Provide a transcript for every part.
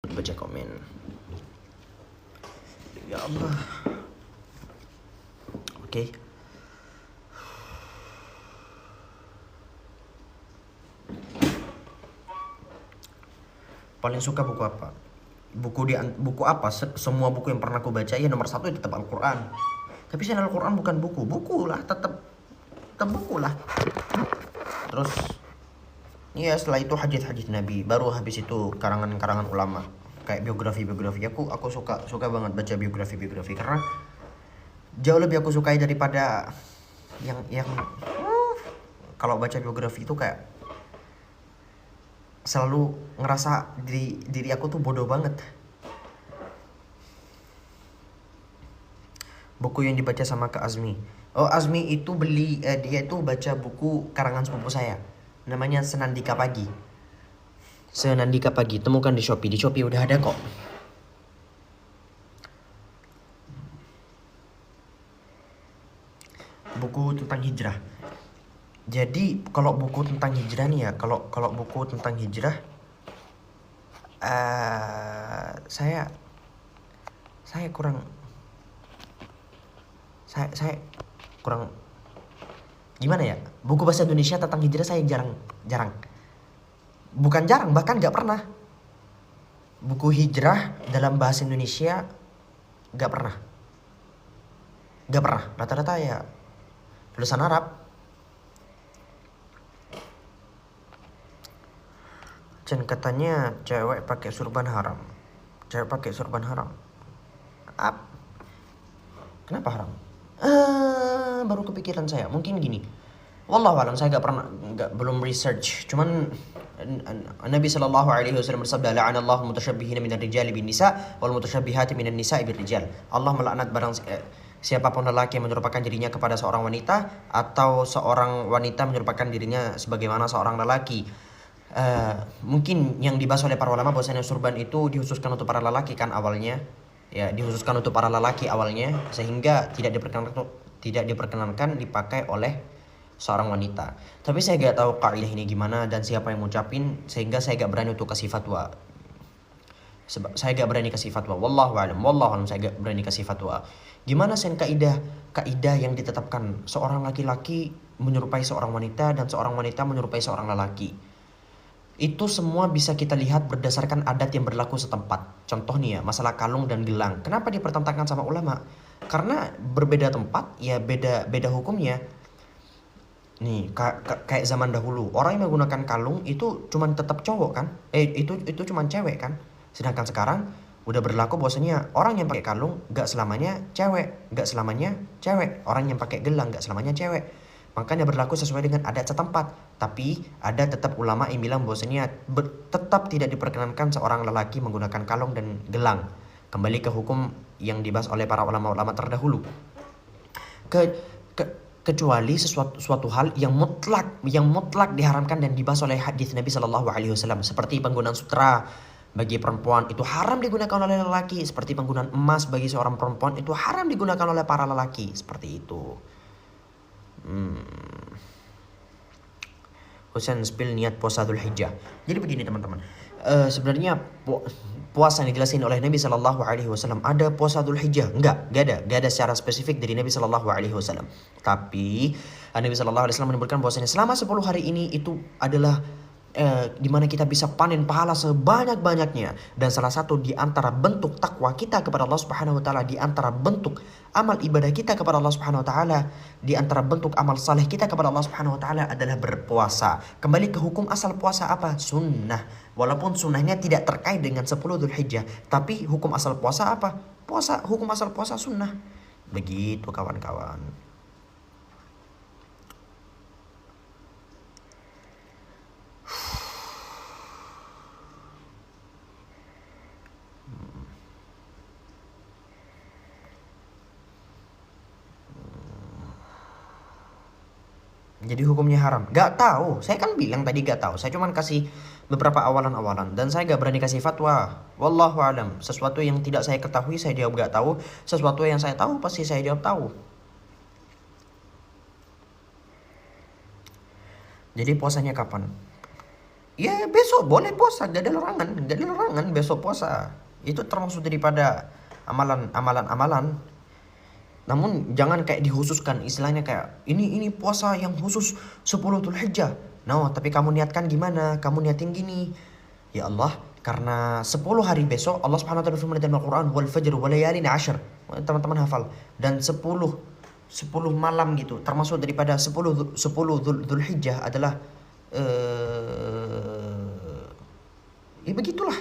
Baca komen. Ya Allah. Oke. Paling suka buku apa? Buku apa? Semua buku yang pernah aku baca ya nomor satu tetap Al-Quran. Tapi selain Al-Quran bukan buku lah, tetap buku lah. Terus ya setelah itu hadits Nabi, baru habis itu karangan-karangan ulama kayak biografi. Aku suka banget baca biografi karena jauh lebih aku sukai daripada yang kalau baca biografi itu kayak selalu ngerasa diri aku tuh bodoh banget. Buku yang dibaca sama Kak Azmi. Oh, Azmi itu dia itu baca buku karangan sepupu saya. Namanya Senandika Pagi. Temukan di Shopee. Di Shopee udah ada kok. Buku tentang hijrah. Jadi kalau buku tentang hijrah nih ya, kalau buku tentang hijrah saya kurang gimana ya? Buku bahasa Indonesia tentang hijrah saya jarang. Bukan jarang, bahkan nggak pernah. Buku hijrah dalam bahasa Indonesia nggak pernah. Rata-rata ya tulisan Arab. Dan katanya cewek pakai surban haram. Kenapa haram? Baru kepikiran saya. Mungkin gini. Wallahu alam, saya belum research. Cuman Nabi sallallahu alaihi wasallam bersabda, la'anallahu mutasyabbihin minar rijali bin nisa wal mutasyabbihati minan nisa'i bir rijal. Allah melaknat siapapun lelaki yang menyerupakan dirinya kepada seorang wanita atau seorang wanita menyerupakan dirinya sebagaimana seorang lelaki. Mungkin yang dibahas oleh para ulama bahwasanya surban itu dikhususkan untuk para lelaki kan awalnya. Ya, dikhususkan untuk para lelaki awalnya sehingga tidak diperkenankan dipakai oleh seorang wanita. Tapi saya gak tahu kaidah ini gimana dan siapa yang ngucapin sehingga saya gak berani untuk kasih fatwa. Wallahu alam saya gak berani kasih fatwa. Gimana sen kaidah yang ditetapkan seorang laki-laki menyerupai seorang wanita dan seorang wanita menyerupai seorang lelaki. Itu semua bisa kita lihat berdasarkan adat yang berlaku setempat. Contoh nih ya, masalah kalung dan gelang. Kenapa dipertentangkan sama ulama? Karena berbeda tempat, ya beda hukumnya. Nih, kayak zaman dahulu, orang yang menggunakan kalung itu cuman tetap cowok kan? Itu cuman cewek kan? Sedangkan sekarang udah berlaku bahwasanya orang yang pakai kalung gak selamanya cewek. Orang yang pakai gelang gak selamanya cewek. Makanya berlaku sesuai dengan adat setempat. Tapi ada tetap ulama yang bilang bahwasanya tetap tidak diperkenankan seorang lelaki menggunakan kalung dan gelang. Kembali ke hukum yang dibahas oleh para ulama-ulama terdahulu. Kecuali suatu hal yang mutlak diharamkan dan dibahas oleh hadis Nabi Shallallahu Alaihi Wasallam, seperti penggunaan sutra bagi perempuan itu haram digunakan oleh lelaki, seperti penggunaan emas bagi seorang perempuan itu haram digunakan oleh para lelaki, seperti itu. Husain spill niat puasa Dzulhijjah. Jadi begini teman-teman. Sebenarnya puasa yang dijelasin oleh Nabi Shallallahu Alaihi Wasallam ada puasa Dzulhijjah? Enggak ada secara spesifik dari Nabi Shallallahu Alaihi Wasallam. Tapi Nabi Shallallahu Alaihi Wasallam menyebutkan bahwasanya selama 10 hari ini itu adalah di mana kita bisa panen pahala sebanyak-banyaknya, dan salah satu di antara bentuk takwa kita kepada Allah Subhanahu wa taala, di antara bentuk amal ibadah kita kepada Allah Subhanahu wa taala, di antara bentuk amal saleh kita kepada Allah Subhanahu wa taala adalah berpuasa. Kembali ke hukum asal puasa apa? Sunnah. Walaupun sunnahnya tidak terkait dengan 10 Dzulhijjah, tapi hukum asal puasa apa? Hukum asal puasa sunnah. Begitu kawan-kawan. Jadi hukumnya haram? Gak tahu. Saya kan bilang tadi gak tahu. Saya cuma kasih beberapa awalan-awalan dan saya gak berani kasih fatwa. Wallahu alam. Sesuatu yang tidak saya ketahui saya jawab gak tahu. Sesuatu yang saya tahu pasti saya jawab tahu. Jadi puasanya kapan? Ya besok boleh puasa, gak ada larangan, gak ada larangan besok puasa. Itu termasuk daripada amalan-amalan. Namun jangan kayak dikhususkan, istilahnya kayak ini puasa yang khusus 10 Dzulhijjah. No, tapi kamu niatkan gimana? Kamu niatin gini. Ya Allah, karena 10 hari besok Allah Subhanahu wa taala berfirman dalam Al-Qur'an, "Wal fajr wa layalin 'ashr." Teman-teman hafal. Dan 10 malam gitu, termasuk daripada 10 Dzulhijjah adalah ya begitulah.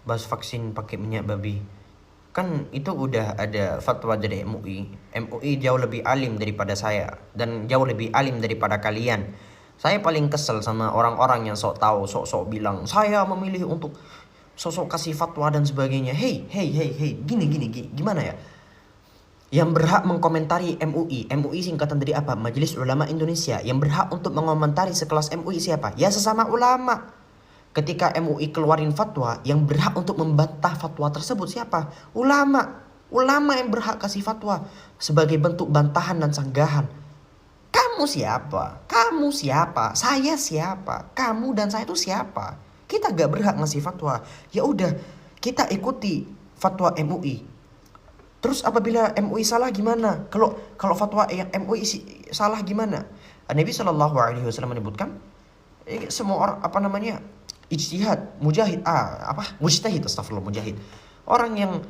Bahas vaksin pakai minyak babi. Kan itu udah ada fatwa dari MUI. MUI jauh lebih alim daripada saya dan jauh lebih alim daripada kalian. Saya paling kesel sama orang-orang yang sok tahu, sok-sok bilang saya memilih untuk sosok kasih fatwa dan sebagainya. Hey, hey, hey, hey, gini, gimana ya? Yang berhak mengkomentari MUI singkatan dari apa? Majelis Ulama Indonesia. Yang berhak untuk mengomentari sekelas MUI siapa? Ya sesama ulama. Ketika MUI keluarin fatwa, yang berhak untuk membantah fatwa tersebut siapa? Ulama. Ulama yang berhak kasih fatwa sebagai bentuk bantahan dan sanggahan. Kamu siapa? Kamu siapa? Saya siapa? Kamu dan saya itu siapa? Kita gak berhak ngasih fatwa. Ya udah, kita ikuti fatwa MUI. Terus apabila MUI salah gimana? Kalau fatwa yang MUI salah gimana? Nabi Shallallahu Alaihi Wasallam menyebutkan semua orang apa namanya ijtihad, mujtahid, astagfirullah, mujahid. Orang yang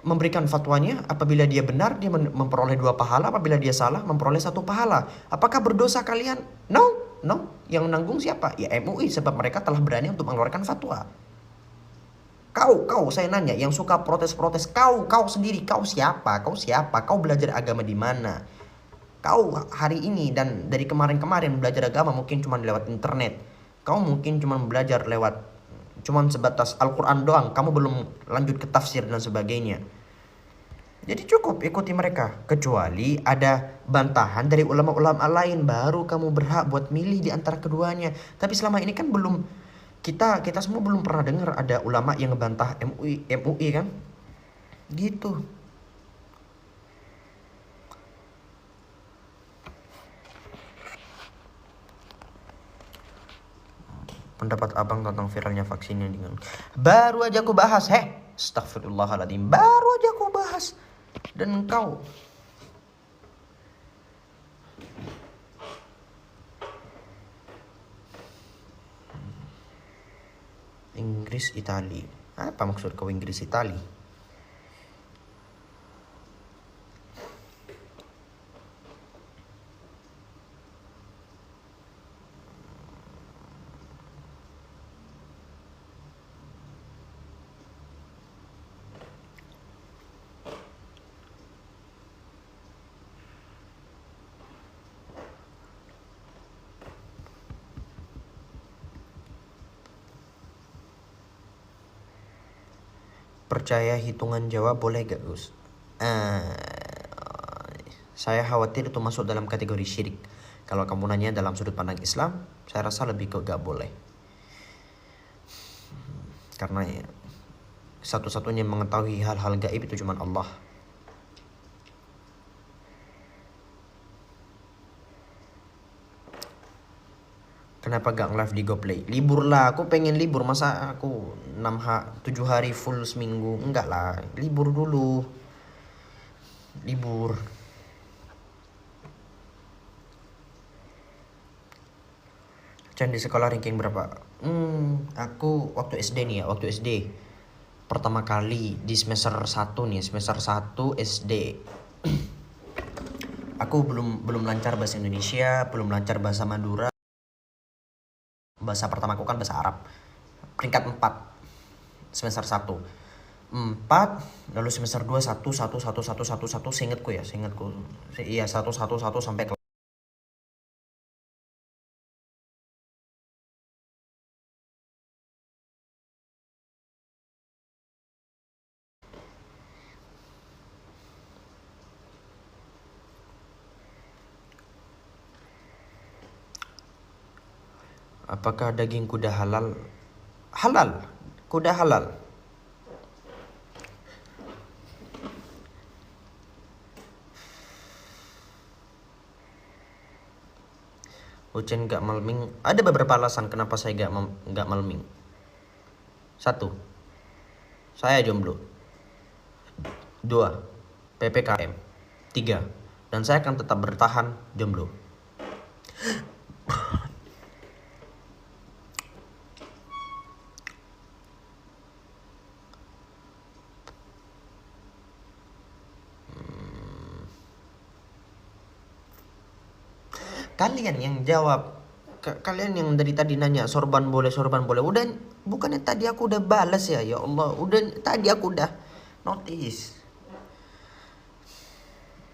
memberikan fatwanya, apabila dia benar dia memperoleh 2 pahala, apabila dia salah memperoleh 1 pahala. Apakah berdosa kalian? No. Yang nanggung siapa? Ya MUI, sebab mereka telah berani untuk mengeluarkan fatwa. Kau saya nanya yang suka protes-protes, kau sendiri, kau siapa? Kau belajar agama di mana? Kau hari ini dan dari kemarin-kemarin belajar agama mungkin cuma lewat internet. Kau mungkin cuma belajar lewat cuma sebatas Al-Quran doang. Kamu belum lanjut ke tafsir dan sebagainya. Jadi cukup ikuti mereka. Kecuali ada bantahan dari ulama-ulama lain, baru kamu berhak buat milih di antara keduanya. Tapi selama ini kan belum, kita semua belum pernah dengar ada ulama yang ngebantah MUI kan? Gitu. Pendapat abang tentang viralnya vaksinnya dengan baru aja aku bahas. Astagfirullahaladzim, baru aja aku bahas. Dan engkau Inggris Itali. Apa maksud kau Inggris Itali? Percaya hitungan Jawa boleh gak Gus? Saya khawatir itu masuk dalam kategori syirik. Kalau kamu nanya dalam sudut pandang Islam, saya rasa lebih ke gak boleh. Karena ya, satu-satunya mengetahui hal-hal gaib itu cuma Allah. Kenapa gak nge-live di GoPlay? Libur lah, aku pengen libur. Masa aku 7 hari full seminggu? Enggak lah, libur dulu. Libur. Chan di sekolah ranking berapa? Aku waktu SD nih ya, waktu SD. Pertama kali di semester 1 nih, semester 1 SD. Aku belum lancar bahasa Indonesia, belum lancar bahasa Madura. Bahasa pertama aku kan bahasa Arab. Peringkat 4 semester 1. 4, lalu semester 2 1 seingatku. Iya, 1 sampai kelas. Apakah daging kuda halal? Halal. Kuda halal. Ucen gak malming. Ada beberapa alasan kenapa saya gak malming. 1. Saya jomblo. 2. PPKM. 3. Dan saya akan tetap bertahan jomblo. Kalian yang jawab, kalian yang dari tadi nanya sorban boleh. Udah, bukannya tadi aku udah balas ya? Ya Allah, tadi aku udah notice.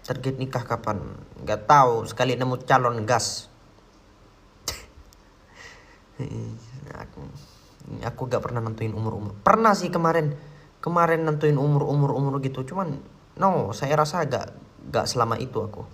Target nikah kapan? Gak tahu, sekali nemu calon gas. Aku gak pernah nentuin umur. Pernah sih kemarin nentuin umur gitu, cuman no, saya rasa gak selama itu aku.